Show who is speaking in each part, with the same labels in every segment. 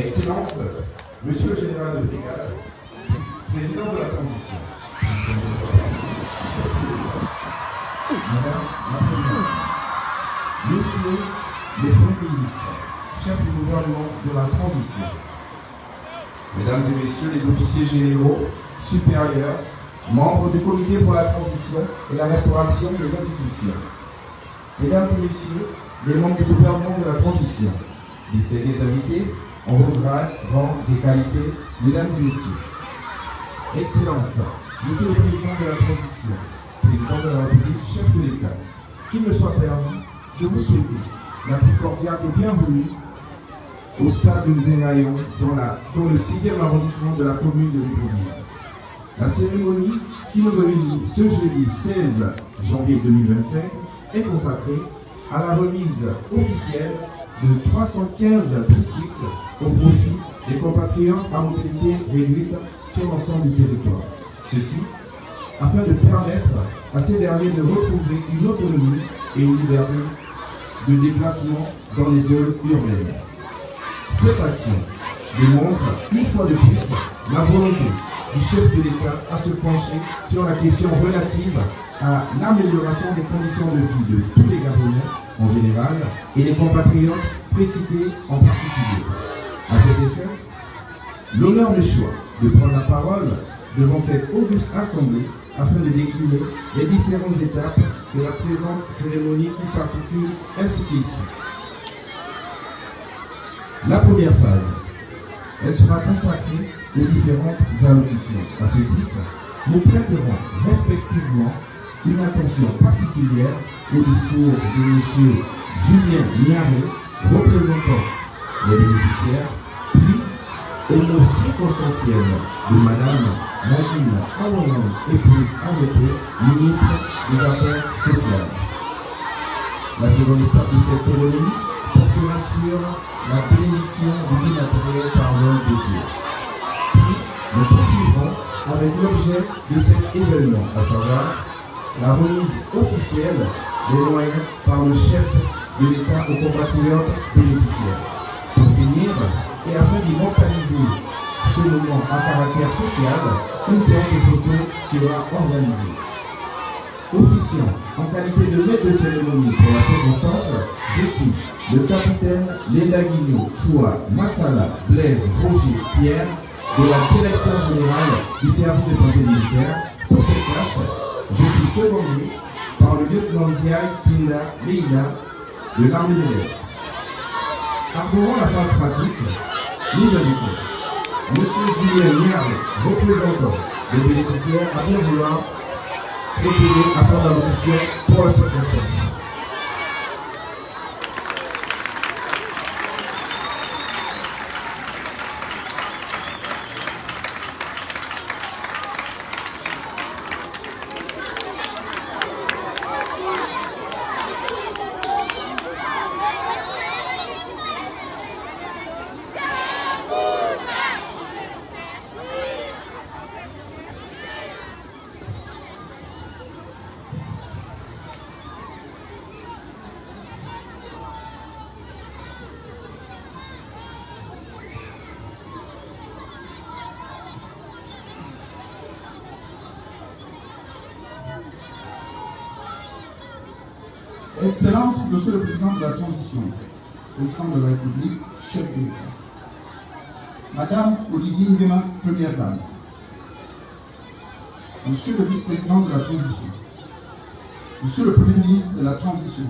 Speaker 1: Excellences, Monsieur le Général de Brigade, Président de la Transition, Madame la Présidente, Monsieur le Premier ministre, chef du gouvernement de la Transition, Mesdames et Messieurs les officiers généraux, supérieurs, membres du Comité pour la transition et la restauration des institutions, Mesdames et Messieurs les membres du gouvernement de la transition, distingués invités, en vos grades, rangs et qualités, Mesdames et Messieurs, Excellences, Monsieur le Président de la transition, Président de la République, chef de l'État, qu'il me soit permis de vous souhaiter la plus cordiale et bienvenue au stade de Nzerayon, dans le 6e arrondissement de la commune de Libreville. La cérémonie qui nous réunit ce jeudi 16 janvier 2025 est consacrée à la remise officielle de 315 tricycles au profit des compatriotes à mobilité réduite sur l'ensemble du territoire. Ceci afin de permettre à ces derniers de retrouver une autonomie et une liberté de déplacement dans les zones urbaines. Cette action démontre une fois de plus la volonté du chef de l'État à se pencher sur la question relative à l'amélioration des conditions de vie de tous les Gabonais en général et les compatriotes précités en particulier. À cet effet, l'honneur de choix de prendre la parole devant cette auguste assemblée afin de décliner les différentes étapes de la présente cérémonie qui s'articule ainsi qu'il suit. La première phase, elle sera consacrée aux différentes allocutions. À ce titre, nous prêterons respectivement une attention particulière au discours de M. Julien Niaré, représentant les bénéficiaires, puis au mot circonstanciel de Mme Nadine Aouanan, épouse Amoto, ministre des Affaires sociales. La seconde étape de cette cérémonie portera sur la bénédiction du matériel par l'homme de Dieu. Puis, nous poursuivrons avec l'objet de cet événement, à savoir la remise officielle des moyens par le chef de l'État aux compatriotes bénéficiaires. Pour finir, et afin d'immortaliser ce moment à caractère social, une séance de photos sera organisée. Officiant en qualité de maître de cérémonie pour la circonstance, je suis le capitaine Lendaguigno Choua Massala Blaise Roger Pierre de la Direction générale du service de santé militaire. Pour cette tâche, je suis secondé par le lieutenant Diaye Pinda Leïna de l'armée de l'air. Arborant la phase pratique, nous invitons M. Julien Niaré, représentant des bénéficiaires, à bien vouloir procéder à son allocution pour la circonstance.
Speaker 2: Excellences, Monsieur le Président de la Transition, Président de la République, chef de l'État, Madame Olivier Nguema, Première Dame, Monsieur le Vice-président de la Transition, Monsieur le Premier ministre de la Transition,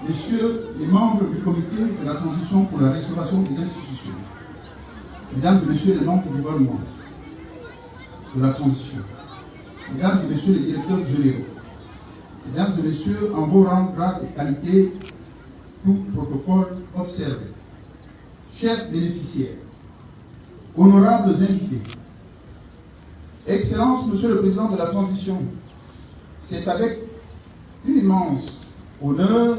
Speaker 2: Messieurs les membres du Comité de la Transition pour la restauration des institutions, Mesdames et Messieurs les membres du gouvernement de la Transition, Mesdames et Messieurs les directeurs généraux, Mesdames et Messieurs, en vos rangs, grades et qualités, tout protocole observé. Chers bénéficiaires, honorables invités, Excellences, Monsieur le Président de la Transition, c'est avec une immense honneur,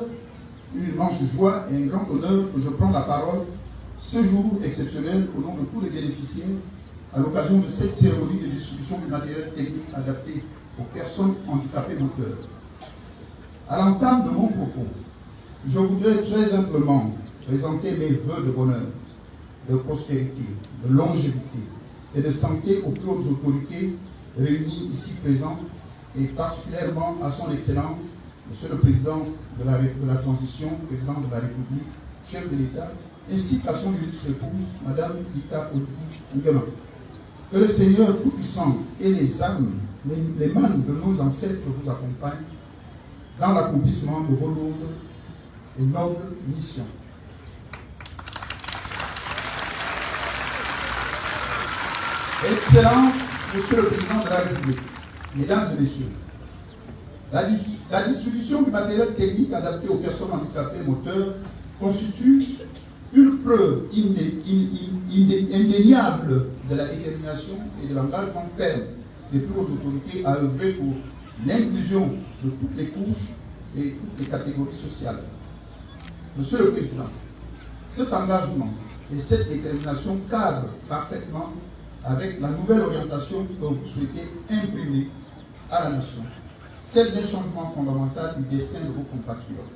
Speaker 2: une immense joie et un grand honneur que je prends la parole ce jour exceptionnel au nom de tous les bénéficiaires à l'occasion de cette cérémonie de distribution du matériel technique adapté aux personnes handicapées moteurs. À l'entame de mon propos, je voudrais très simplement présenter mes vœux de bonheur de prospérité, de longévité et de santé aux plus hautes autorités réunies ici présentes et particulièrement à son Excellence, Monsieur le Président de la Transition, Président de la République, chef de l'État, ainsi qu'à son illustre épouse, Madame Zita Oligui Nguema. Que le Seigneur Tout-Puissant et les âmes, les mains de nos ancêtres vous accompagnent dans l'accomplissement de vos lourdes et nobles missions. Excellence, Monsieur le Président de la République, Mesdames et Messieurs, la distribution du matériel technique adapté aux personnes handicapées moteurs constitue une preuve indéniable de la détermination et de l'engagement ferme des plus hautes autorités à œuvrer pour l'inclusion de toutes les couches et toutes les catégories sociales. Monsieur le Président, cet engagement et cette détermination cadrent parfaitement avec la nouvelle orientation que vous souhaitez imprimer à la nation, celle d'un changement fondamental du destin de vos compatriotes.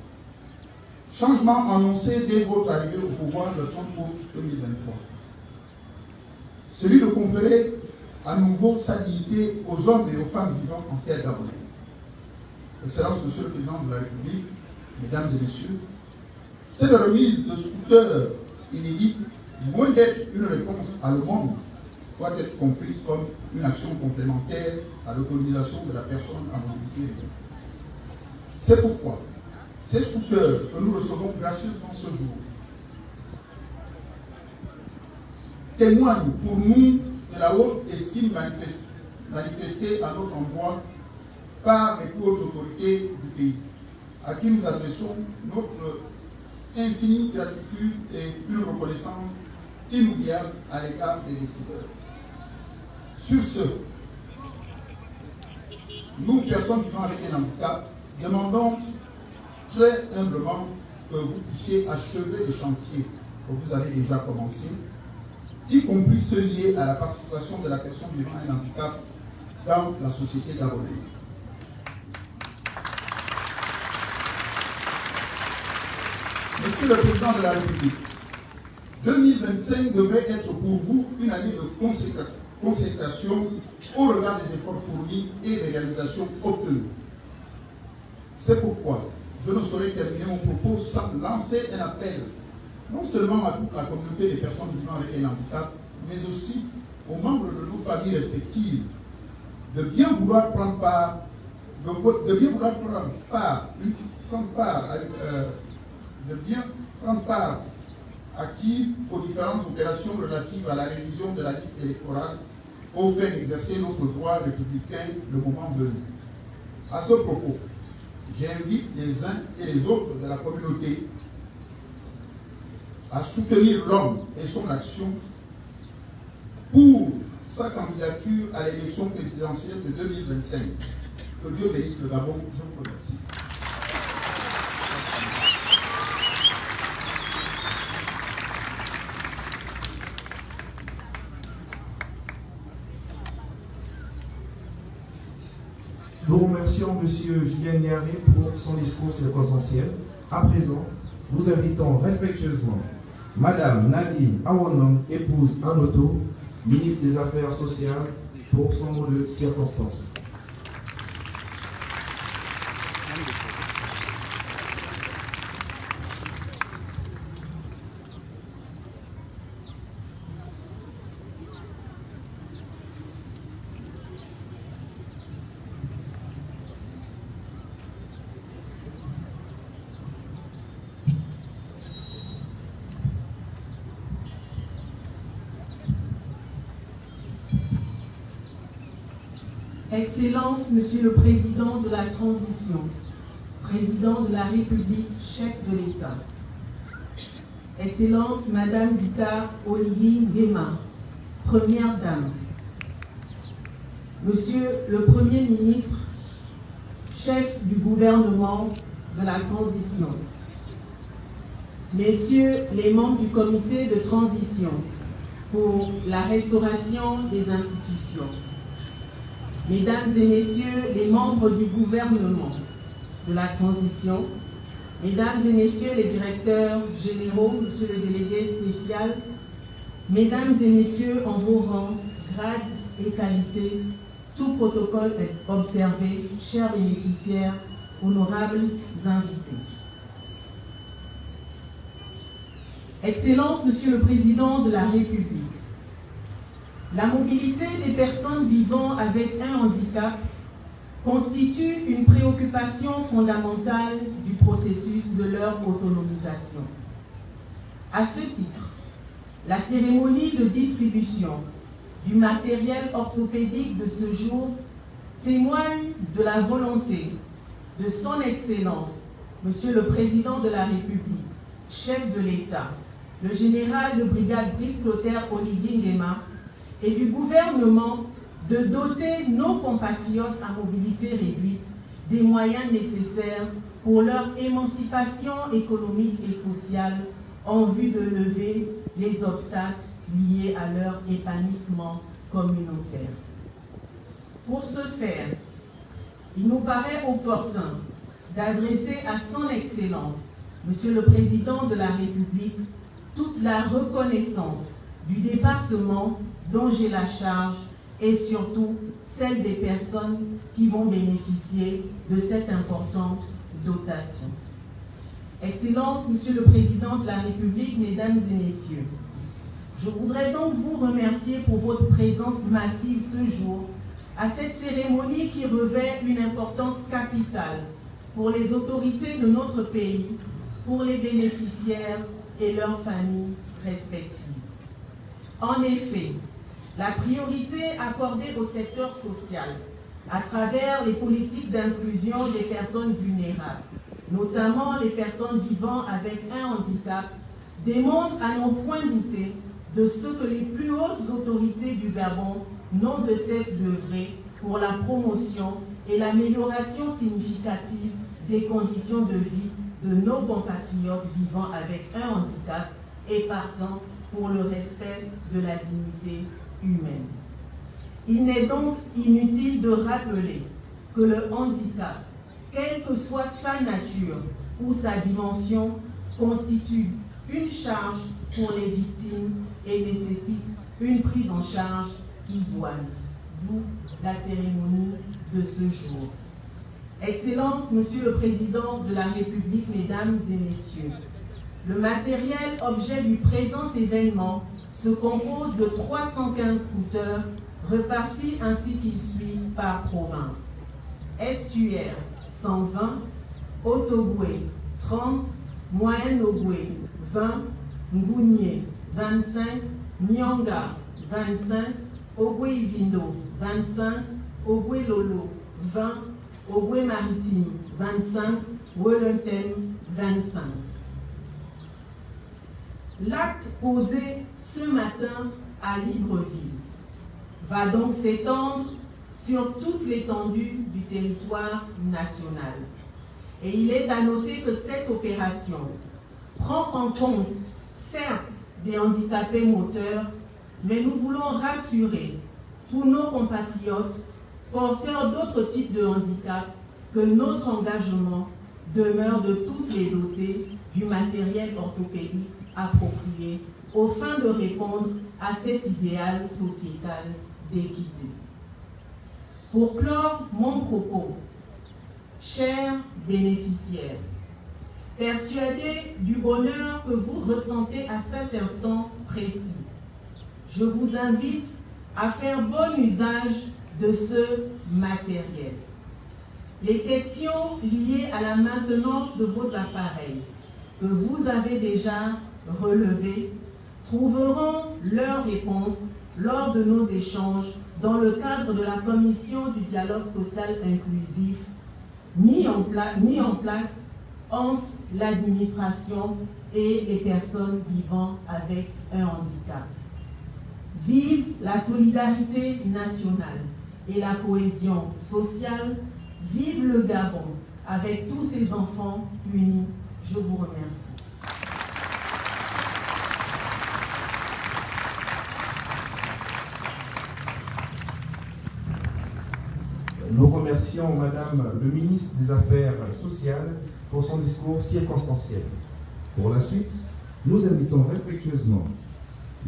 Speaker 2: Changement annoncé dès votre arrivée au pouvoir le 30 août 2023. Celui de conférer à nouveau sa dignité aux hommes et aux femmes vivant en terre gabonaise. Excellence, Monsieur le Président de la République, Mesdames et Messieurs, cette remise de scooters inédite, loin d'être une réponse à le monde, doit être comprise comme une action complémentaire à l'autonomisation de la personne à mobilité réduite. C'est pourquoi ces scooters que nous recevons gracieusement ce jour témoignent pour nous de la haute estime manifestée à notre endroit par les plus hautes autorités du pays, à qui nous adressons notre infinie gratitude et une reconnaissance inoubliable à l'égard des décideurs. Sur ce, nous, personnes vivant avec un handicap, demandons très humblement que vous puissiez achever les chantiers que vous avez déjà commencés, y compris ceux liés à la participation de la personne vivant un handicap dans la société gabonaise. Monsieur le Président de la République, 2025 devrait être pour vous une année de consécration au regard des efforts fournis et des réalisations obtenues. C'est pourquoi je ne saurais terminer mon propos sans lancer un appel, non seulement à toute la communauté des personnes vivant avec un handicap, mais aussi aux membres de nos familles respectives, de bien vouloir prendre part, active aux différentes opérations relatives à la révision de la liste électorale aux fins d'exercer notre droit républicain le moment venu. À ce propos, j'invite les uns et les autres de la communauté à soutenir l'homme et son action pour sa candidature à l'élection présidentielle de 2025. Que Dieu bénisse le Gabon. Je vous remercie.
Speaker 1: Nous remercions M. Julien Niaré pour son discours circonstanciel. À présent, nous invitons respectueusement Mme Nadine Awonon, épouse Anoto, ministre des Affaires sociales, pour son mot de circonstance.
Speaker 3: Excellence, Monsieur le Président de la Transition, Président de la République, chef de l'État. Excellence, Madame Zita Oligui Nguema, Première Dame. Monsieur le Premier ministre, chef du gouvernement de la transition. Messieurs les membres du comité de transition pour la restauration des institutions. Mesdames et Messieurs les membres du gouvernement de la transition, Mesdames et Messieurs les directeurs généraux, Monsieur le délégué spécial, Mesdames et messieurs, en vos rangs, grades et qualités, tout protocole est observé, chers bénéficiaires, honorables invités. Excellences, Monsieur le Président de la République, la mobilité des personnes vivant avec un handicap constitue une préoccupation fondamentale du processus de leur autonomisation. À ce titre, la cérémonie de distribution du matériel orthopédique de ce jour témoigne de la volonté de son Excellence, Monsieur le Président de la République, chef de l'État, le général de brigade Brice Clotaire Oligui Nguema, et du gouvernement de doter nos compatriotes à mobilité réduite des moyens nécessaires pour leur émancipation économique et sociale en vue de lever les obstacles liés à leur épanouissement communautaire. Pour ce faire, il nous paraît opportun d'adresser à son Excellence, Monsieur le Président de la République, toute la reconnaissance du département dont j'ai la charge et surtout celle des personnes qui vont bénéficier de cette importante dotation. Excellence, Monsieur le Président de la République, Mesdames et Messieurs, je voudrais donc vous remercier pour votre présence massive ce jour à cette cérémonie qui revêt une importance capitale pour les autorités de notre pays, pour les bénéficiaires et leurs familles respectives. En effet, la priorité accordée au secteur social à travers les politiques d'inclusion des personnes vulnérables, notamment les personnes vivant avec un handicap, démontre à n'en point douter de ce que les plus hautes autorités du Gabon n'ont de cesse d'œuvrer pour la promotion et l'amélioration significative des conditions de vie de nos compatriotes vivant avec un handicap et partant pour le respect de la dignité humaine. Il n'est donc inutile de rappeler que le handicap, quelle que soit sa nature ou sa dimension, constitue une charge pour les victimes et nécessite une prise en charge idoine, d'où la cérémonie de ce jour. Excellence, Monsieur le Président de la République, Mesdames et Messieurs, le matériel objet du présent événement se compose de 315 scooters repartis ainsi qu'il suit par province. Estuaire 120, Haut-Ogooué 30, Moyen-Ogooué 20, Ngounié 25, Nyanga 25, Ogooué-Ibindo 25, Ogooué-Lolo 20, Ogooué-Maritime 25, Wellington 25. L'acte posé ce matin à Libreville va donc s'étendre sur toute l'étendue du territoire national. Et il est à noter que cette opération prend en compte, certes, des handicapés moteurs, mais nous voulons rassurer tous nos compatriotes porteurs d'autres types de handicap que notre engagement demeure de tous les doter du matériel orthopédique approprié aux fins de répondre à cet idéal sociétal d'équité. Pour clore mon propos, chers bénéficiaires, persuadés du bonheur que vous ressentez à cet instant précis, je vous invite à faire bon usage de ce matériel. Les questions liées à la maintenance de vos appareils que vous avez déjà relevées trouveront leur réponse lors de nos échanges dans le cadre de la commission du dialogue social inclusif mis en place entre l'administration et les personnes vivant avec un handicap. Vive la solidarité nationale et la cohésion sociale. Vive le Gabon avec tous ses enfants unis. Je vous remercie.
Speaker 1: Nous remercions Madame le ministre des Affaires sociales pour son discours circonstanciel. Pour la suite, nous invitons respectueusement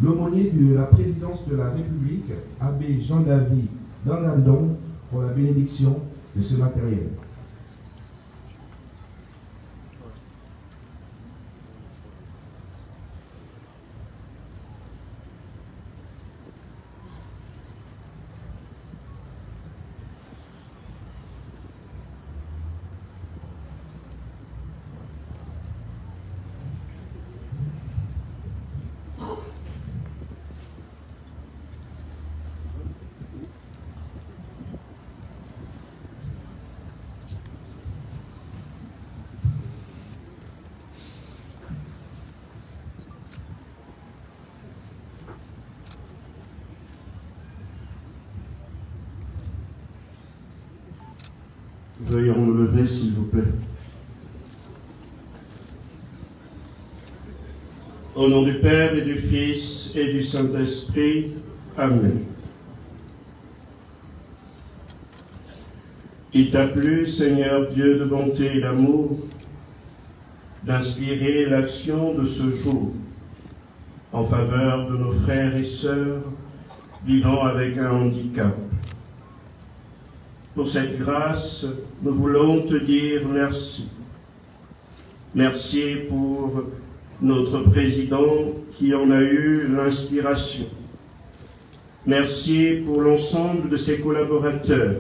Speaker 1: l'aumônier de la présidence de la République, abbé Jean-David Dandandon, pour la bénédiction de ce matériel.
Speaker 4: Veuillons nous lever, s'il vous plaît. Au nom du Père et du Fils et du Saint-Esprit. Amen. Il t'a plu, Seigneur Dieu de bonté et d'amour, d'inspirer l'action de ce jour en faveur de nos frères et sœurs vivant avec un handicap. Pour cette grâce, nous voulons te dire merci. Merci pour notre président qui en a eu l'inspiration. Merci pour l'ensemble de ses collaborateurs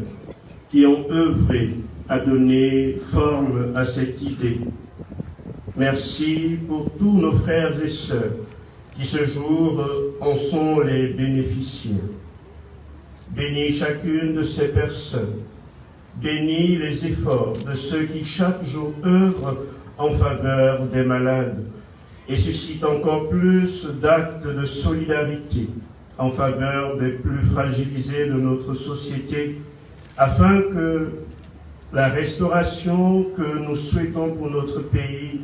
Speaker 4: qui ont œuvré à donner forme à cette idée. Merci pour tous nos frères et sœurs qui ce jour en sont les bénéficiaires. Bénis chacune de ces personnes. Bénis les efforts de ceux qui chaque jour œuvrent en faveur des malades et suscitent encore plus d'actes de solidarité en faveur des plus fragilisés de notre société, afin que la restauration que nous souhaitons pour notre pays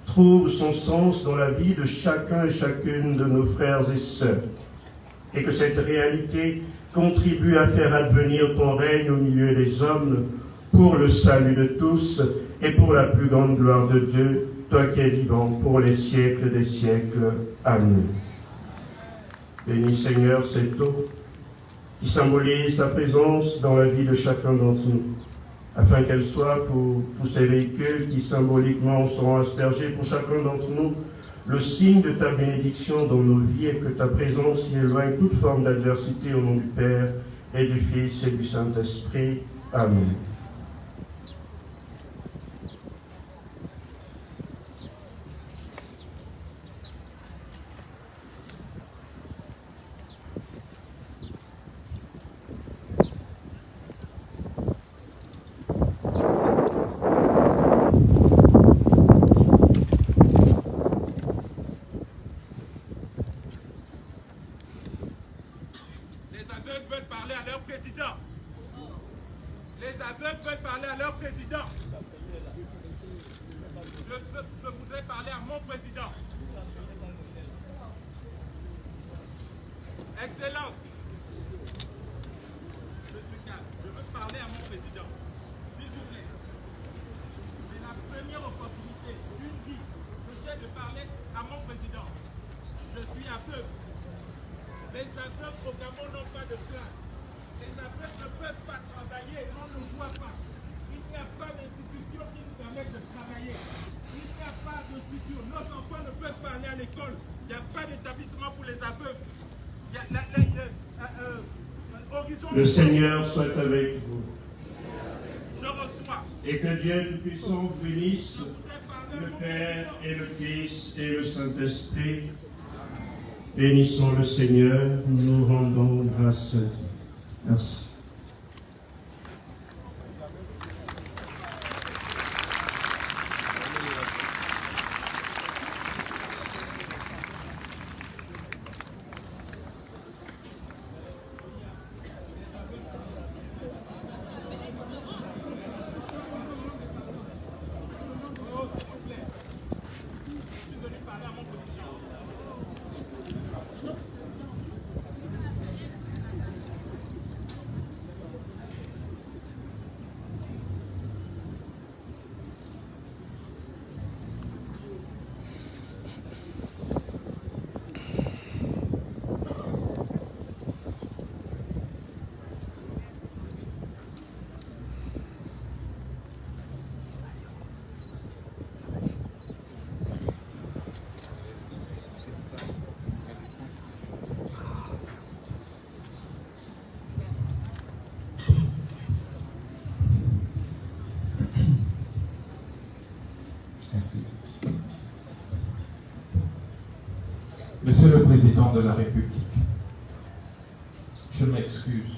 Speaker 4: trouve son sens dans la vie de chacun et chacune de nos frères et sœurs, et que cette réalité contribue à faire advenir ton règne au milieu des hommes pour le salut de tous et pour la plus grande gloire de Dieu, toi qui es vivant pour les siècles des siècles. Amen. Bénis Seigneur cette eau qui symbolise ta présence dans la vie de chacun d'entre nous, afin qu'elle soit pour tous ces véhicules qui symboliquement seront aspergés pour chacun d'entre nous le signe de ta bénédiction dans nos vies et que ta présence y éloigne toute forme d'adversité au nom du Père et du Fils et du Saint-Esprit. Amen.
Speaker 5: Je voudrais parler à mon président. Excellence. Je suis calme. Je veux parler à mon président. S'il vous plaît. C'est la première opportunité d'une vie que j'ai de parler à mon président. Je suis aveugle. Les aveugles au Gabon n'ont pas de place. Les aveugles ne peuvent pas travailler, on ne voit pas. Il n'y a pas d'institution qui nous permette de travailler. Il n'y a pas de structure. Nos enfants ne peuvent pas aller à l'école. Il n'y a pas d'établissement pour les aveugles.
Speaker 4: Le Seigneur soit avec vous.
Speaker 5: Je reçois.
Speaker 4: Et que Dieu Tout-Puissant vous bénisse, le Père et le Fils et le Saint-Esprit. Bénissons le Seigneur, nous rendons grâce à Dieu. Merci.
Speaker 6: Président de la République, je m'excuse.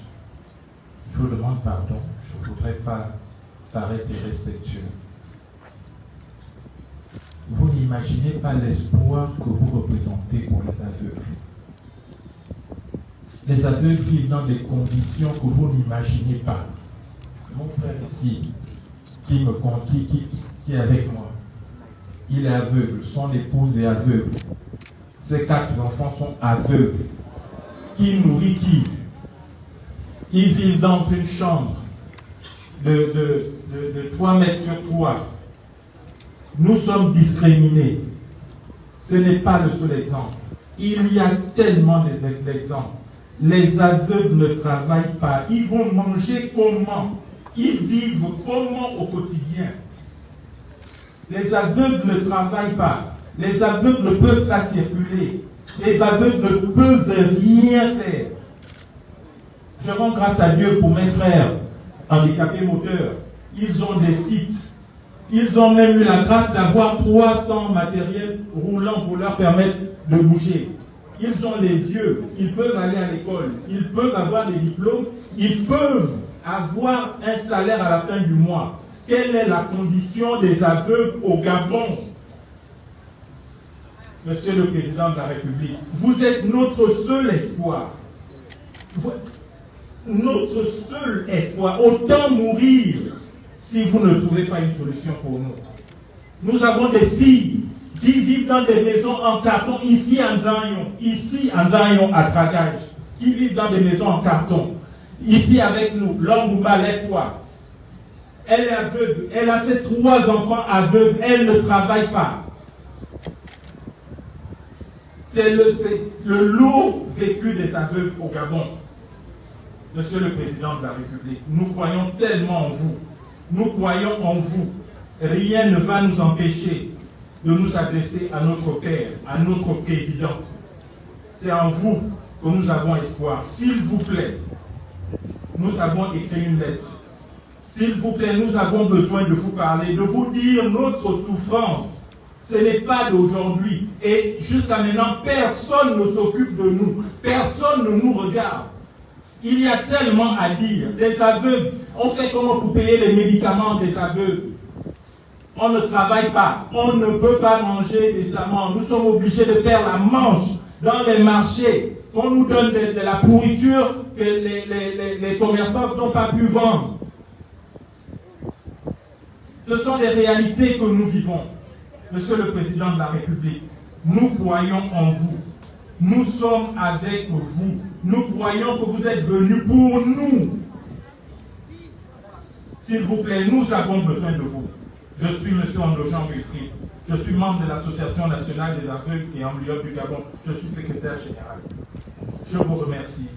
Speaker 6: Je vous demande pardon. Je ne voudrais pas paraître irrespectueux. Vous n'imaginez pas l'espoir que vous représentez pour les aveugles. Les aveugles vivent dans des conditions que vous n'imaginez pas. Mon frère ici, qui est avec moi, il est aveugle, son épouse est aveugle, ses 4 enfants sont aveugles. Qui nourrit qui? Ils vivent dans une chambre de 3 mètres sur 3. Nous sommes discriminés. Ce n'est pas le seul exemple. Il y a tellement d'exemples. Les aveugles ne travaillent pas. Ils vont manger comment? Ils vivent comment au quotidien? Les aveugles ne travaillent pas. Les aveugles ne peuvent pas circuler. Les aveugles ne peuvent rien faire. Je rends grâce à Dieu pour mes frères handicapés moteurs. Ils ont des sites. Ils ont même eu la grâce d'avoir 300 matériels roulants pour leur permettre de bouger. Ils ont les yeux, ils peuvent aller à l'école, ils peuvent avoir des diplômes, ils peuvent avoir un salaire à la fin du mois. Quelle est la condition des aveugles au Gabon? Monsieur le Président de la République, vous êtes notre seul espoir. Notre seul espoir. Autant mourir si vous ne trouvez pas une solution pour nous. Nous avons des filles qui vivent dans des maisons en carton, ici en Zayon à Tragage, qui vivent dans des maisons en carton. Ici avec nous, Longumba, l'espoir. Elle est aveugle, elle a ses 3 enfants aveugles, elle ne travaille pas. C'est le lourd vécu des aveugles au Gabon. Monsieur le Président de la République, nous croyons tellement en vous. Nous croyons en vous. Rien ne va nous empêcher de nous adresser à notre Père, à notre Président. C'est en vous que nous avons espoir. S'il vous plaît, nous avons écrit une lettre. S'il vous plaît, nous avons besoin de vous parler, de vous dire notre souffrance. Ce n'est pas d'aujourd'hui. Et jusqu'à maintenant, personne ne s'occupe de nous. Personne ne nous regarde. Il y a tellement à dire. Des aveugles, on sait comment pour payer les médicaments des aveugles. On ne travaille pas. On ne peut pas manger décemment. Nous sommes obligés de faire la manche dans les marchés. On nous donne de la pourriture que les commerçants n'ont pas pu vendre. Ce sont des réalités que nous vivons. Monsieur le Président de la République, nous croyons en vous. Nous sommes avec vous. Nous croyons que vous êtes venus pour nous. S'il vous plaît, nous avons besoin de vous. Je suis M. Andojan Wilfried. Je suis membre de l'Association nationale des aveugles et amblyopes du Gabon. Je suis secrétaire général. Je vous remercie.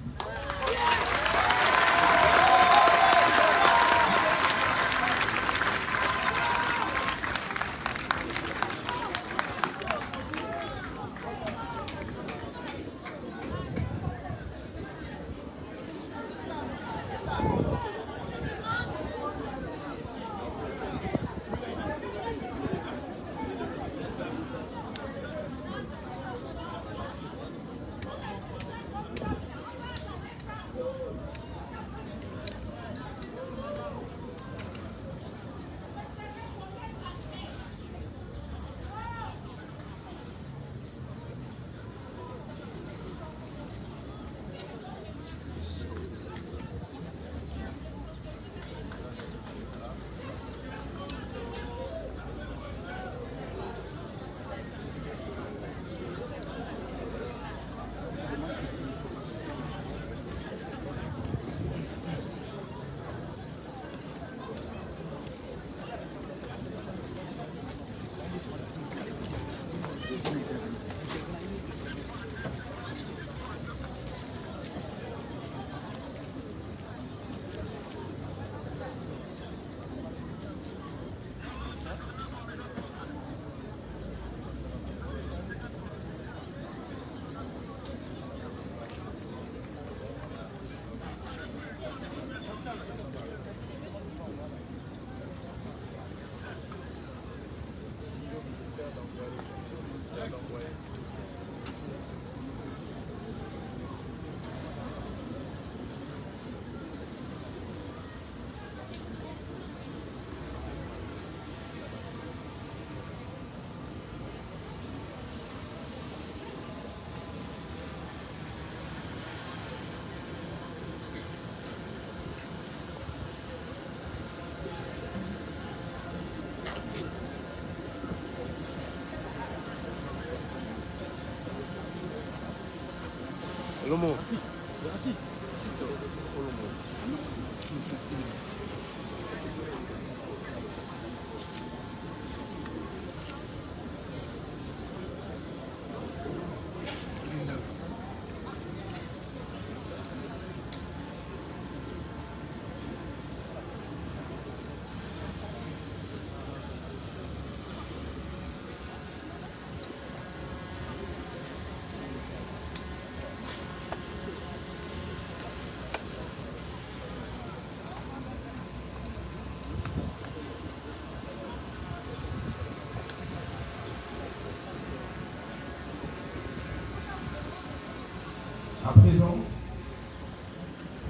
Speaker 1: À présent,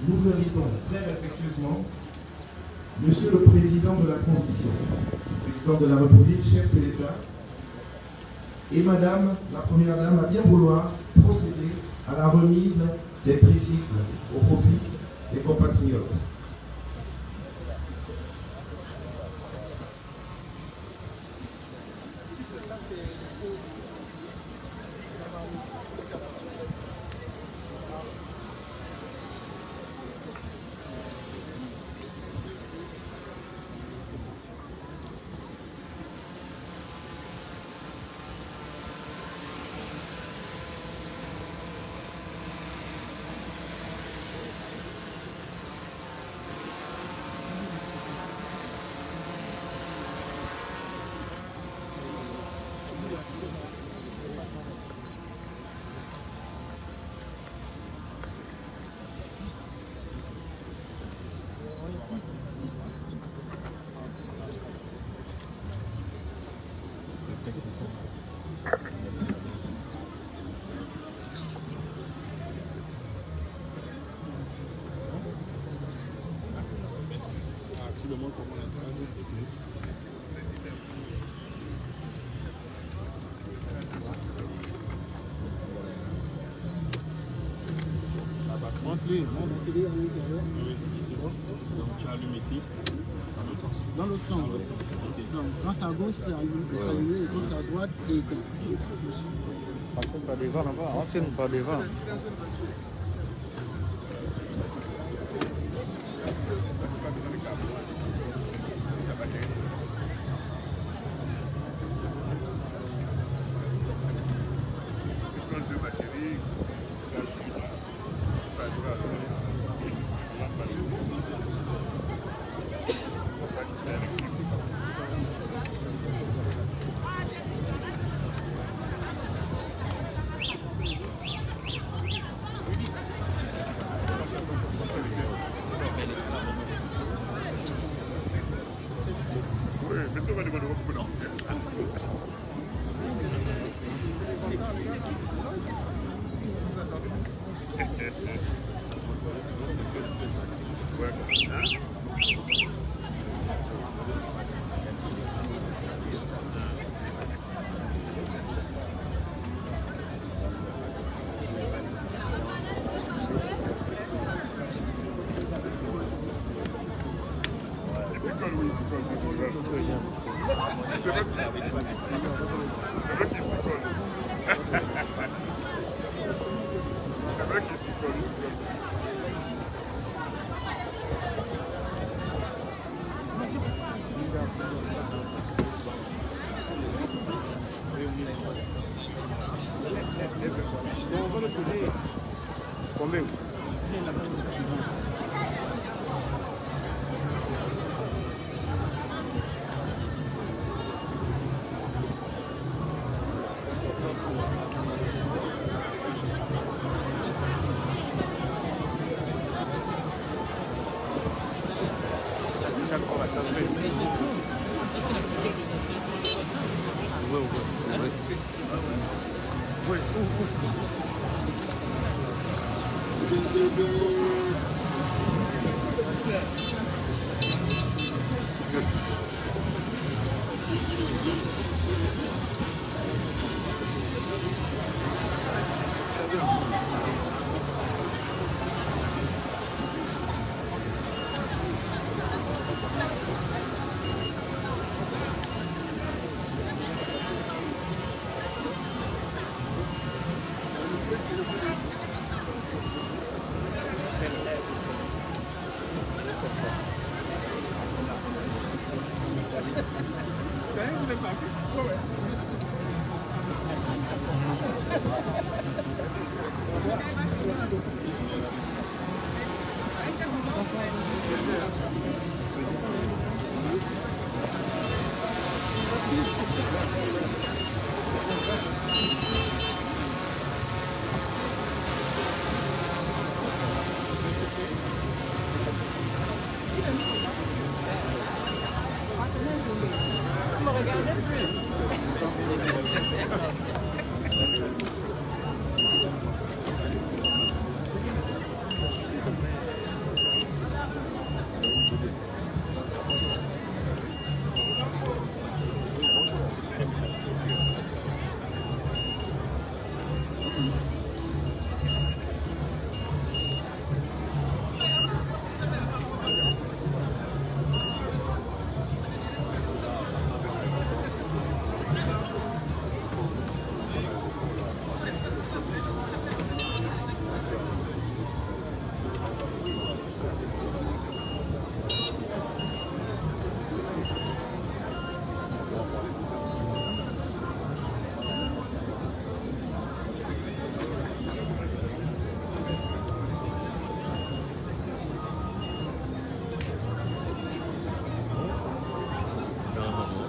Speaker 1: nous invitons très respectueusement Monsieur le Président de la Transition, Président de la République, chef de l'État, et Madame la Première Dame à bien vouloir procéder à la remise des tricycles au profit des compatriotes.
Speaker 7: Dans l'autre sens. Donc, quand c'est à gauche, c'est allumé, et quand c'est à droite, c'est éteint.
Speaker 8: Passons par devant là-bas, entraîne par devant.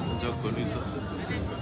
Speaker 9: C'est déjà connu ça.